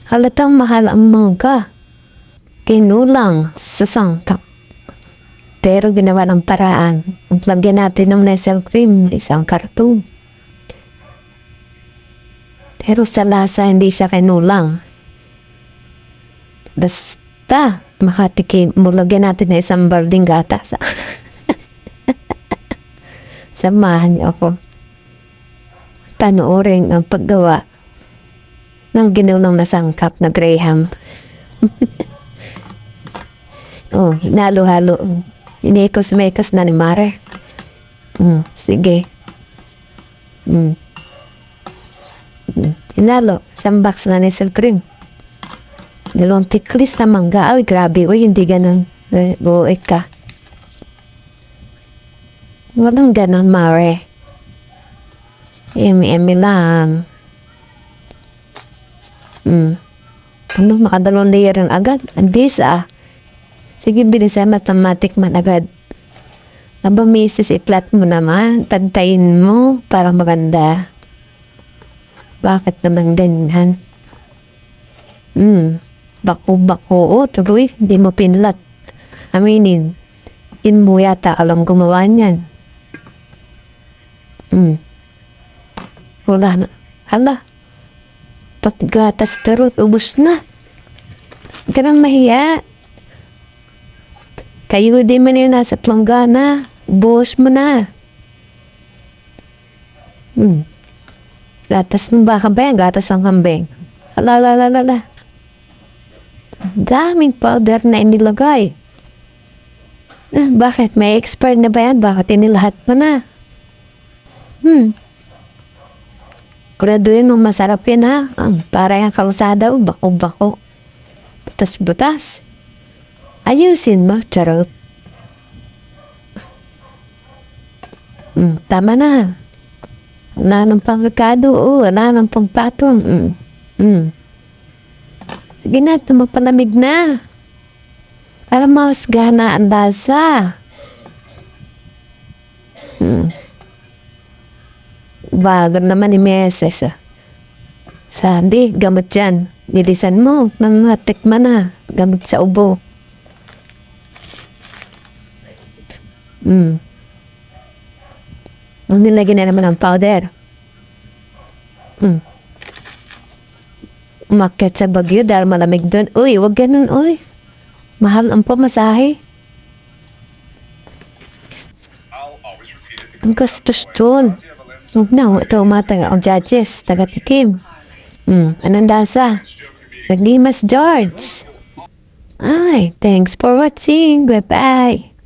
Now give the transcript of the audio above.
Halatang mahal ang mangga. Kinulang sa sangkap. Pero ginawa ng paraan. Ang lagyan natin ng Nestle cream, isang karton. Pero sa lasa, hindi siya kinulang. Basta, makatikim mo, lagyan natin na isang balding gatas. Samahan niyo ako. Panoorin ang paggawa ng ginulong na sangkap na Graham. Oh, hinalo-halo. Inikos-mekos na ni Mare. Sige. Hinalo. Isang box na Nestle cream. Dalawang tiklis na mangga. Ay, grabe. Uy, hindi ganun. Buik ka. Walang ganun, Mare. Emi lang. Ano, makadalawang layer ang agad. Andis Sige, bilisan mathematic man agad. Aba, misis, i-flat mo naman. Pantayin mo para maganda. Bakit naman ganyan? Bako-bako. O, tuloy. Hindi mo pinlat. Aminin. Mo yata alam gumawa niyan. Wala na. Hala. Paggatas tarot, ubos na. Ganang mahiya. Kayo di man yun nasa planggana. Ubos mo na. Gatas ng baka ba yan? Gatas ng kambing. Hala. Daming powder na inilagay. Bakit? May expert na ba yan? Bakit inilahat mo na? Graduin mo, masarap yan ha. Para yung kalsada o bako-bako. Butas-butas. Ayusin mo, charot. Tama na. Wala ng pangkakado o wala ng pangpatong. Sige na, tumapalamig na. Para mahusgahan na ang lasa. Bago naman ni Meses. Sabi, gamot yan. Nilisan mo, nanatikman na. Gamot sa ubo. Ang nilagyan na naman ng powder. Umakyat sa Baguio dahil malamig doon. Uy, wag ganun, uy. Mahal ang pamasahe. Ang gastos doon. Huwag na, ito umatang ang judges, taga-tikim. Anong lasa? Naglimas George. Ay, thanks for watching. Bye-bye.